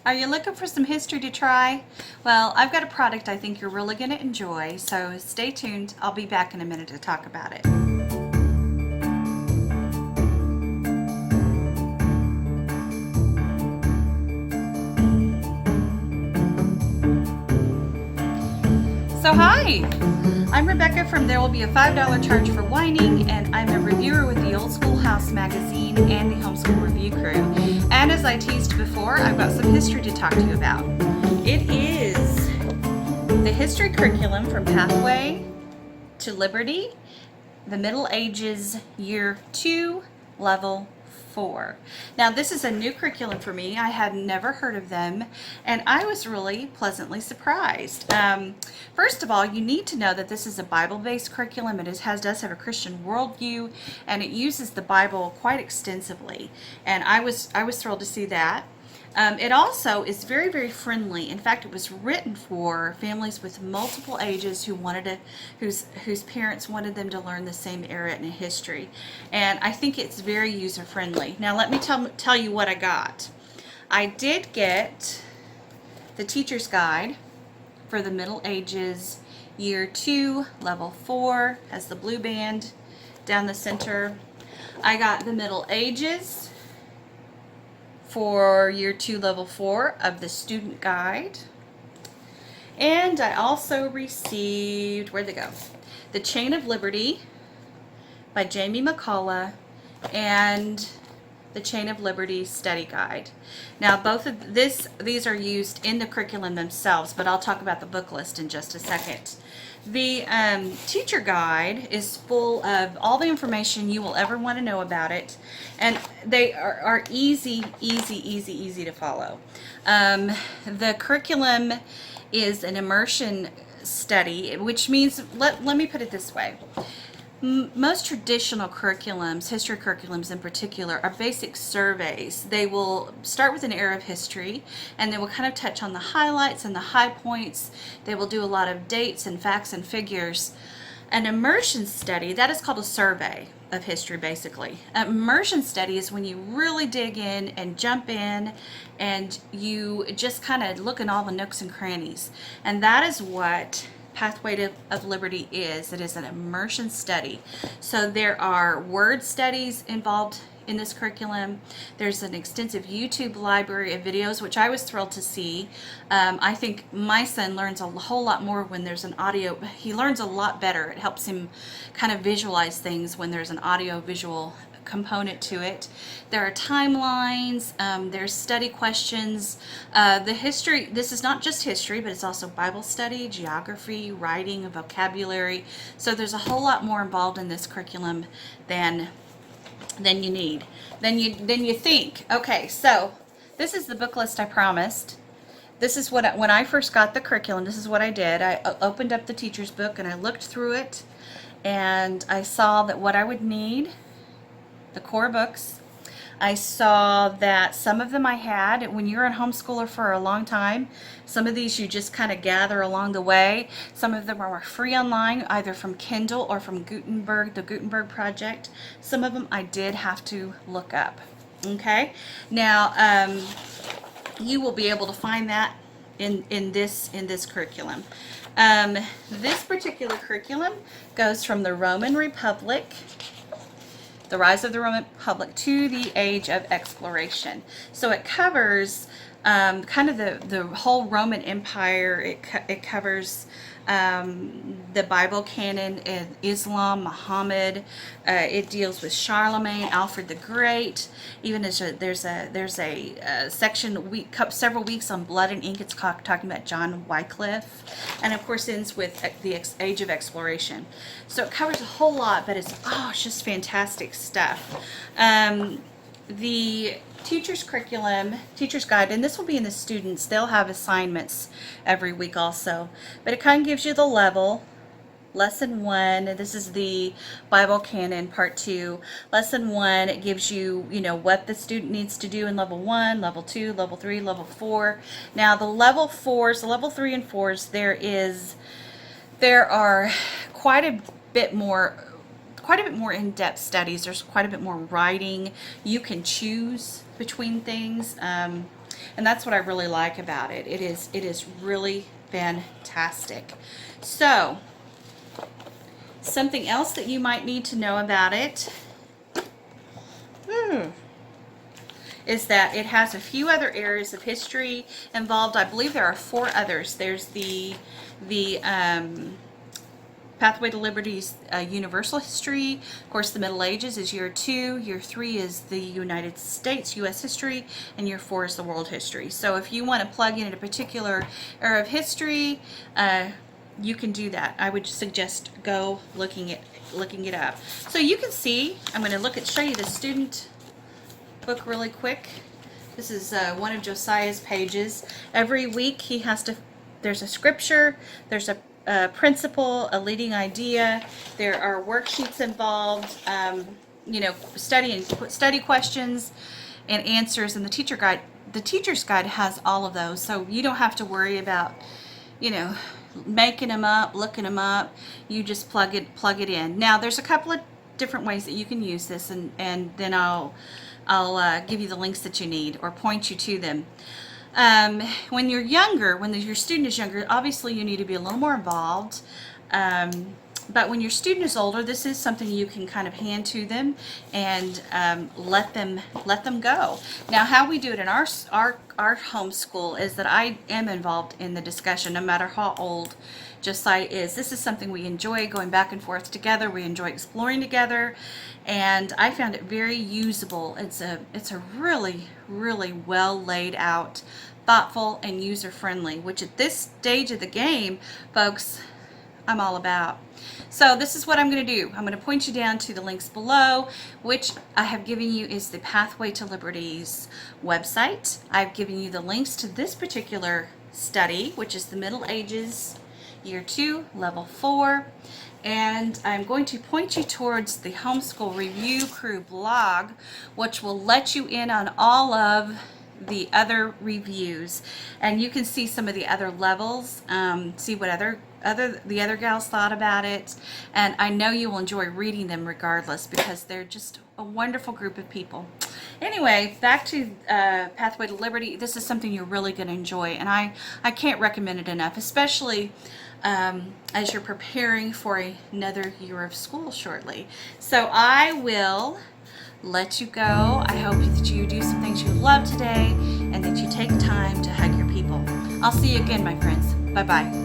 Are you looking for some history to try? Well, I've got a product I think you're really going to enjoy, so stay tuned. I'll be back in a minute to talk about it. So hi, I'm Rebecca from There Will Be a $5 Charge for Whining, and I'm a reviewer with the Old Schoolhouse magazine and the Homeschool Review Crew. And as I teased before, I've got some history to talk to you about. It is the history curriculum from Pathway to Liberty, the Middle Ages, Year 2, Level 4. Now this is a new curriculum for me. I had never heard of them, and I was really pleasantly surprised. First of all, you need to know that this is a Bible-based curriculum. It does have a Christian worldview, and it uses the Bible quite extensively, and I was thrilled to see that. It also is very, very friendly. In fact, it was written for families with multiple ages whose parents wanted them to learn the same era in history. And I think it's very user-friendly. Now, let me tell you what I got. I did get the teacher's guide for the Middle Ages, Year 2, Level 4, has the blue band down the center. I got the Middle Ages for Year 2, Level 4 of the student guide. And I also received, where'd they go? The Chain of Liberty by Jamie McCullough and the Chain of Liberty study guide. Now both of these are used in the curriculum themselves, but I'll talk about the book list in just a second. The teacher guide is full of all the information you will ever want to know about it, and they are easy to follow. The curriculum is an immersion study, which means, let me put it this way. Most traditional curriculums, history curriculums in particular, are basic surveys. They will start with an era of history, and they will kind of touch on the highlights and the high points. They will do a lot of dates and facts and figures. An immersion study, that is called a survey of history, basically. An immersion study is when you really dig in and jump in, and you just kind of look in all the nooks and crannies. And that is what Pathway of Liberty is. It is an immersion study. So there are word studies involved in this curriculum. There's an extensive YouTube library of videos, which I was thrilled to see. I think my son learns a whole lot more when there's an audio. He learns a lot better. It helps him kind of visualize things when there's an audio visual component to it. There are timelines, there's study questions. The history, this is not just history, but it's also Bible study, geography, writing, vocabulary. So there's a whole lot more involved in this curriculum than you need, than you think. Okay, so this is the book list I promised. This is what when I first got the curriculum, this is what I did. I opened up the teacher's book and I looked through it, and I saw that what I would need, the core books. I saw that some of them I had. When you're a homeschooler for a long time, some of these you just kind of gather along the way. Some of them are free online, either from Kindle or from Gutenberg, the Gutenberg project. Some of them I did have to look up. Okay, now you will be able to find that in this curriculum. This particular curriculum goes from the Roman Republic, the rise of the Roman Republic, to the age of exploration. So it covers kind of the whole Roman Empire. It covers the Bible canon, Islam, Muhammad. It deals with Charlemagne, Alfred the Great. Even as there's a section several weeks on blood and ink. It's talking about John Wycliffe, and of course ends with the age of exploration. So it covers a whole lot, but it's just fantastic stuff. The teacher's curriculum, teacher's guide, and this will be in the students. They'll have assignments every week also, but it kind of gives you the level. Lesson 1, this is the Bible Canon Part 2. Lesson 1, it gives you, what the student needs to do in Level 1, Level 2, Level 3, Level 4. Now the Level 4s, the Level 3 and 4s, there are quite a bit more in-depth studies. There's quite a bit more writing. You can choose between things. And that's what I really like about it. It is really fantastic. So, something else that you might need to know about it is that it has a few other areas of history involved. I believe there are 4 others. There's the Pathway to Liberty's universal history. Of course, the Middle Ages is year 2. Year 3 is the United States, U.S. history, and year 4 is the world history. So if you want to plug in a particular era of history, you can do that. I would suggest go looking it up. So you can see, I'm going to show you the student book really quick. This is one of Josiah's pages. Every week he has to, there's a scripture, there's a principle, a leading idea, there are worksheets involved, you know, study questions and answers, and the teacher's guide has all of those, so you don't have to worry about, you know, making them up, looking them up. You just plug it in. Now there's a couple of different ways that you can use this, and then I'll give you the links that you need or point you to them. When you're younger, when your student is younger, obviously you need to be a little more involved. But when your student is older, this is something you can kind of hand to them and let them go. Now, how we do it in our homeschool is that I am involved in the discussion, no matter how old Josiah is. This is something we enjoy going back and forth together. We enjoy exploring together, and I found it very usable. It's a really, really well laid out, thoughtful, and user friendly, which at this stage of the game, folks, I'm all about. So this is what I'm going to do. I'm going to point you down to the links below, which I have given you is the Pathway to Liberty's website. I've given you the links to this particular study, which is the Middle Ages, Year 2, Level 4. And I'm going to point you towards the Homeschool Review Crew blog, which will let you in on all of the other reviews, and you can see some of the other levels, see what the other gals thought about it, and I know you will enjoy reading them regardless, because they're just a wonderful group of people. Anyway, back to Pathway to Liberty. This is something you're really going to enjoy, and I can't recommend it enough, especially as you're preparing for another year of school shortly. So I will let you go. I hope that you do some things you love today and that you take time to hug your people. I'll see you again, my friends. Bye-bye.